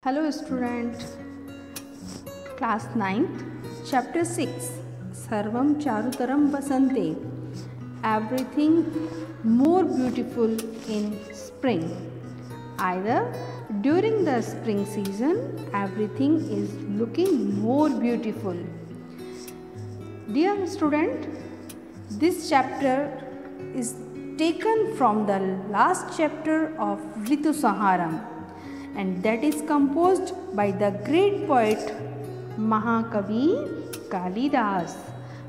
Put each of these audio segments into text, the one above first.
Hello student, class 9th, chapter 6, Sarvam Charutaram Vasante, everything more beautiful in spring. Either during the spring season, everything is looking more beautiful. Dear student, this chapter is taken from the last chapter of Ritu Sanharam, and that is composed by the great poet Mahakavi Kalidas.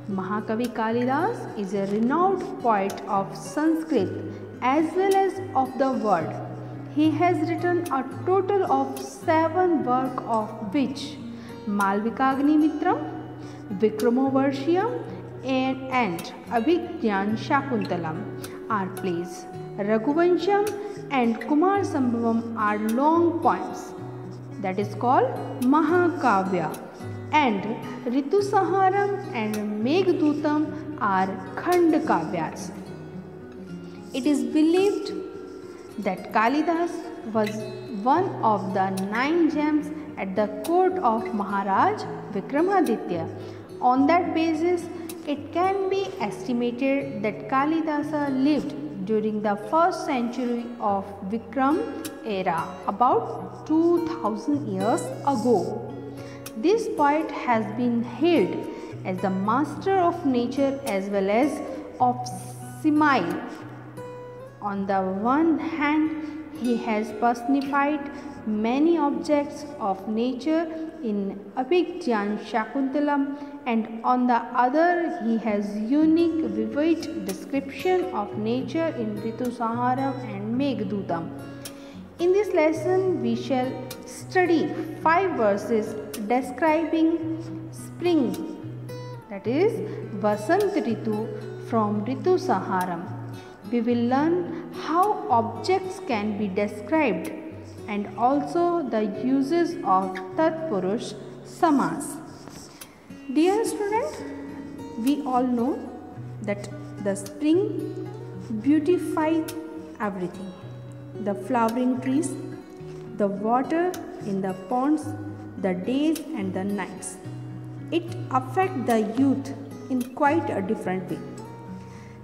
Mahakavi Kalidas is a renowned poet of Sanskrit as well as of the world. He has written a total of 7 works, of which Malvikagnimithram, Vikramovarshiyam and Abhigyan Shakuntalam are plays. Raghuvansham and Kumar Sambhavam are long poems, that is called Mahakavya, and Ritu Sanharam and Meghdutam are Khand Kavyas. It is believed that Kalidas was one of the 9 gems at the court of Maharaj Vikramaditya. On that basis, it can be estimated that Kalidasa lived during the 1st century of Vikram era, about 2000 years ago. This poet has been hailed as the master of nature as well as of simile. On the one hand, he has personified many objects of nature in Abhigyan Shakuntalam, and on the other he has unique vivid description of nature in Ritu Sanharam and Meghdutam. In this lesson we shall study 5 verses describing spring, that is Vasant Ritu, from Ritu Sanharam. We will learn how objects can be described and also the uses of Tatpurush Samas. Dear student, we all know that the spring beautifies everything. The flowering trees, the water in the ponds, the days and the nights. It affects the youth in quite a different way.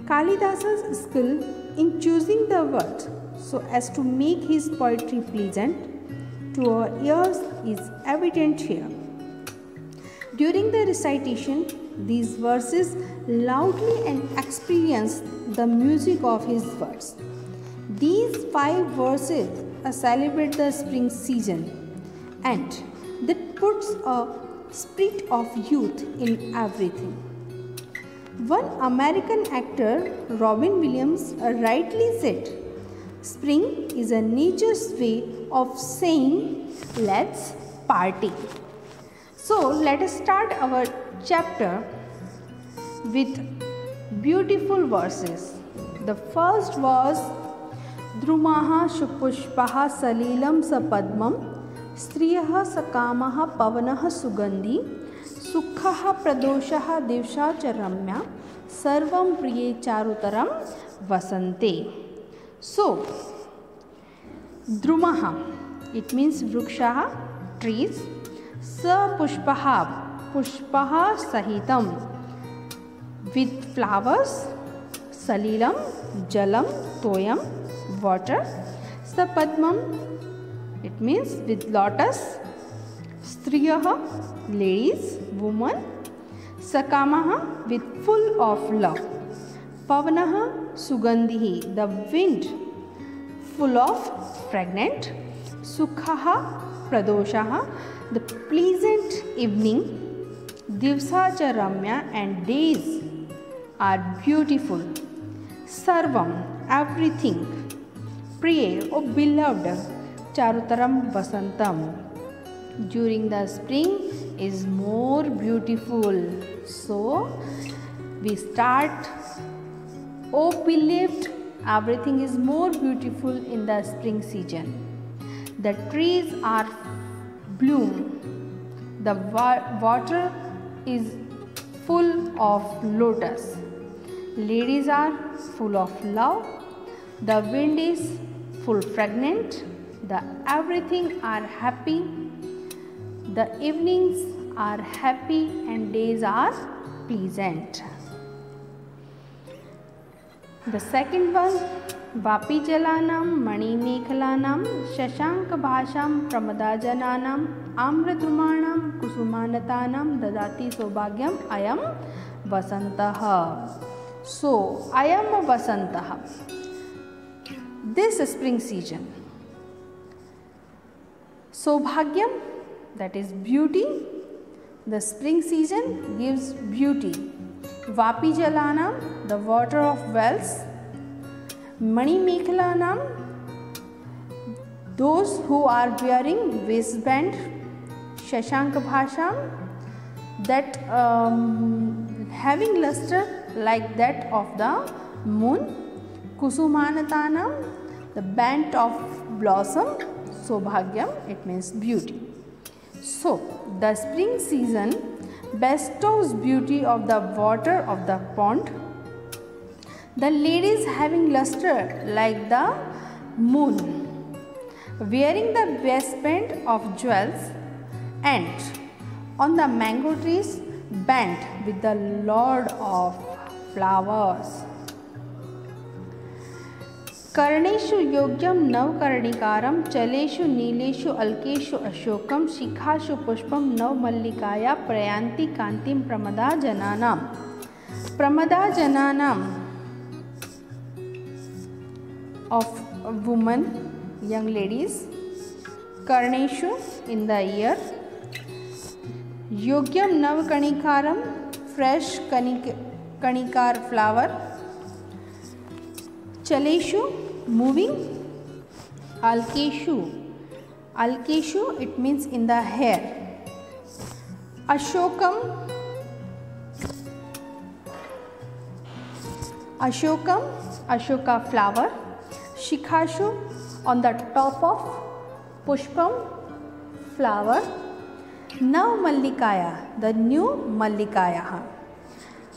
Kalidasa's skill in choosing the words so as to make his poetry pleasant to our ears is evident here. During the recitation, these verses loudly and experience the music of his words. These 5 verses celebrate the spring season, and that puts a spirit of youth in everything. One American actor, Robin Williams, rightly said, "Spring is a nature's way of saying, let's party." So, let us start our chapter with beautiful verses. The first was Drumaha Shupushpaha Salilam Sapadmam Striyaha Sakamaha Pavanaha Sugandhi Sukhaha Pradoshaha Divsha Charamya Sarvam Priye Charutaram Vasante. So, Drumaha, it means Vrukshaha, trees. Sa Pushpaha, Pushpaha Sahitam, with flowers. Salilam, Jalam, Toyam, water. Sapadmam, it means with lotus. Striyaha, ladies, woman. Sakamaha, with full of love. Pavanaha, Sugandhihi, the wind, full of fragrant. Sukhaha, Pradoshaha, the pleasant evening. Divsa cha Ramya, and days are beautiful. Sarvam, everything. Priye, O beloved. Charutaram Vasantam, during the spring is more beautiful. So, we start, O beloved, everything is more beautiful in the spring season. The trees are bloom. The water is full of lotus. Ladies are full of love. The wind is full fragrant. The everything are happy. The evenings are happy and days are pleasant. The second one, Vapi Jalanam, Mani Mekhalanam, Shashank Bhasham, Pramada Jananam, Amradrumanam, Kusumanatanam, Dadati Sobhagyam, Ayam Vasantaha. So, Ayam Vasantaha. This spring season. Sobhagyam, that is beauty. The spring season gives beauty. Vapi Jalanam, the water of wells. Mani Mekhalanam, those who are wearing waistband. Shashank Bhasham, that having luster like that of the moon. Kusumanatanam, the band of blossom. Sobhagyam, it means beauty. So, the spring season bestows beauty of the water of the pond. The ladies having luster like the moon, wearing the waistband of jewels, and on the mango trees bent with the Lord of flowers. कर्णेषु योग्यम नवकर्णिकारम चलेषु नीलेषु अलकेषु Ashokam शिखाषु Pushpam नवमल्लिकाया प्रयांति कांतिम प्रमदा जनानाम. Pramada Jananam of women, young ladies. Karneshu, in the ear. Yogyam Navakanikaram, fresh kanikar flower. Chaleshu, moving. Alkeshu, it means in the hair. Ashokam, Ashoka flower. Shikhashu, on the top of Pushpam flower. Now Mallikaya, the new Mallikaya.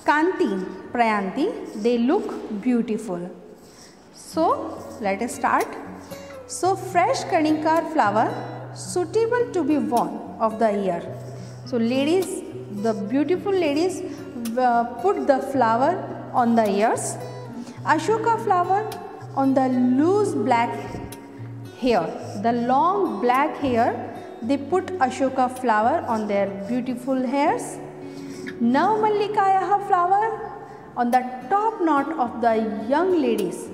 Kanti, Prayanti, they look beautiful. So let us start. So fresh kanikar flower suitable to be worn of the ear. So ladies, the beautiful ladies put the flower on the ears. Ashoka flower on the loose black hair. The long black hair, they put Ashoka flower on their beautiful hairs. Now Mallikaya flower on the top knot of the young ladies.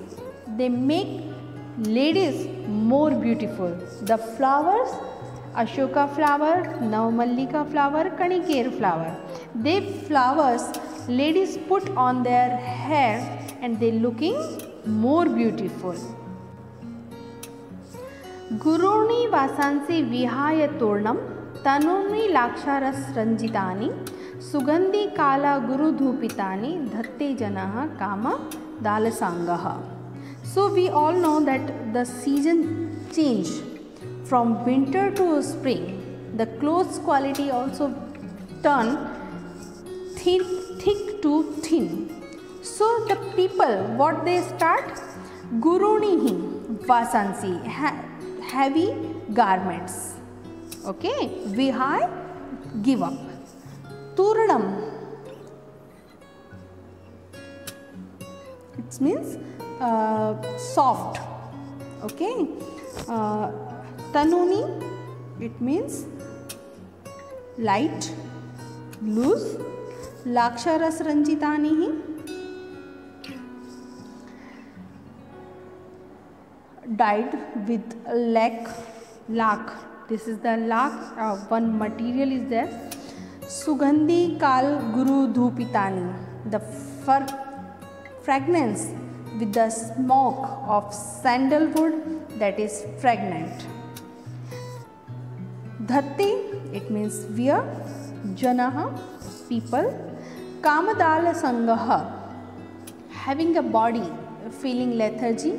They make ladies more beautiful. The flowers, Ashoka flower, Navmallika flower, Kanikar flower. They flowers ladies put on their hair and they looking more beautiful. Guruni vasansi vihaya tornam tanuni laksharas ranjitani sugandhi kala guru dhupitani dhatte janaha kama dalasangaha. So we all know that the season change from winter to spring. The clothes quality also turn thick to thin. So the people, what they start? Gurunihi vasansi, heavy garments. Okay, vihai, give up. Turnam, it means soft. Okay. Tanuni, it means light, loose. Laksharas ranjitani, dyed with lakh. This is the lakh. One material is there. Sugandhi kal guru dhupitani, the fragrance with the smoke of sandalwood, that is fragrant. Dhatte, it means wear. Janaha, people. Kamadala sangaha, having a body feeling lethargy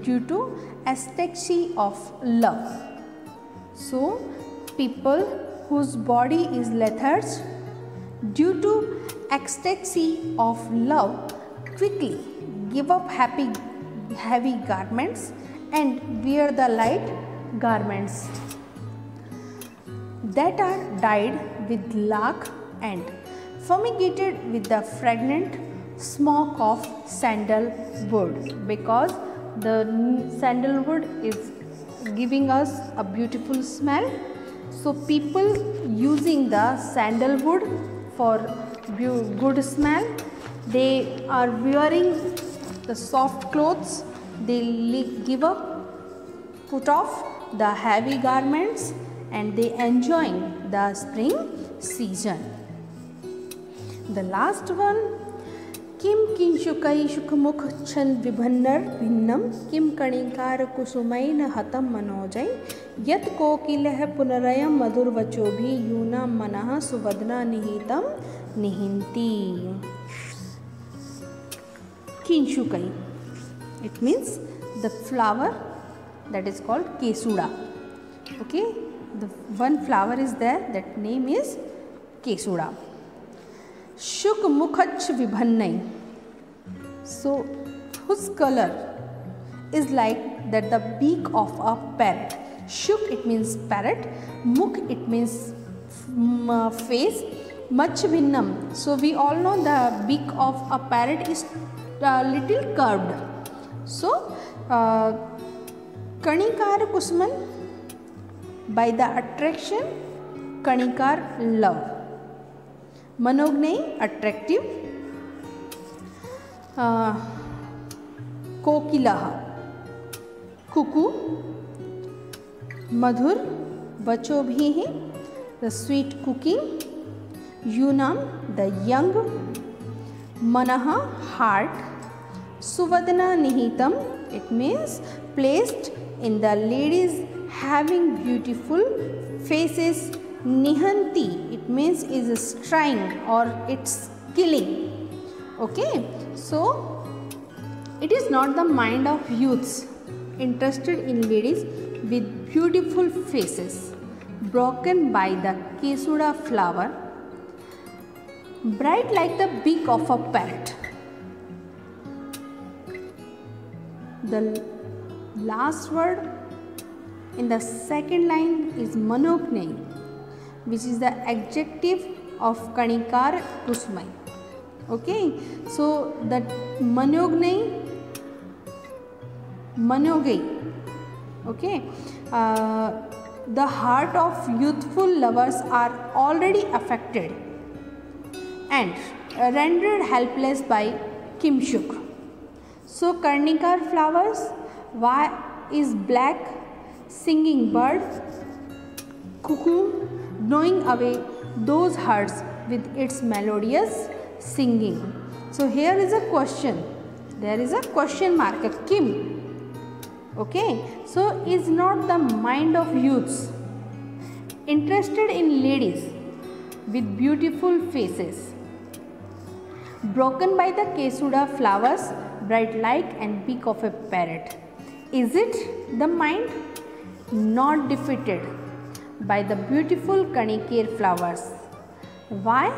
due to ecstasy of love. So people whose body is lethargy due to ecstasy of love quickly give up heavy garments and wear the light garments that are dyed with lac and fumigated with the fragrant smoke of sandalwood, because the sandalwood is giving us a beautiful smell. So people using the sandalwood for good smell, they are wearing the soft clothes, they give up, put off the heavy garments, and they enjoying the spring season. The last one, किम किंशुकै शुकमुख छन विभन्नर भिन्नम किम कणिकार कुसुमैन हतम मनोजै यत कोकिलः पुनरयम मधुर वचोभि यूना मनः सुवदना निहितम निहिन्ति. Kinshukai, it means the flower that is called kesuda. Okay, the one flower is there, that name is kesuda. Shuk mukhach vibhannai, so whose color is like that the beak of a parrot. Shuk, it means parrot. Mukh, it means face. Mach bhinnam, so we all know the beak of a parrot is little curved. So kanikar kusman, by the attraction, kanikar love. Manognai, attractive. Kokilaha, cuckoo. Madhur, vachobhihi, the sweet cooking. Yunam, the young. Manaha, heart. Suvadana nihitam, it means placed in the ladies having beautiful faces. Nihanti, it means is straying or it's killing. Okay, so it is not the mind of youths interested in ladies with beautiful faces, broken by the kesuda flower, bright like the beak of a parrot. The last word in the second line is manognai, which is the adjective of kanikar kusmai. Okay, so that manogai, okay, the heart of youthful lovers are already affected and rendered helpless by Kimshuk. So Karnikar flowers, why is black singing bird, cuckoo, gnawing away those hearts with its melodious singing. So here is a question, there is a question mark, a Kim. Okay, so is not the mind of youths interested in ladies with beautiful faces, broken by the kesuda flowers, bright like and beak of a parrot? Is it the mind not defeated by the beautiful kanikir flowers? Why?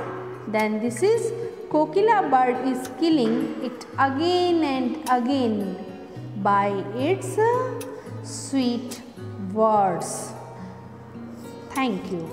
Then this is kokila bird is killing it again and again by its sweet words. Thank you.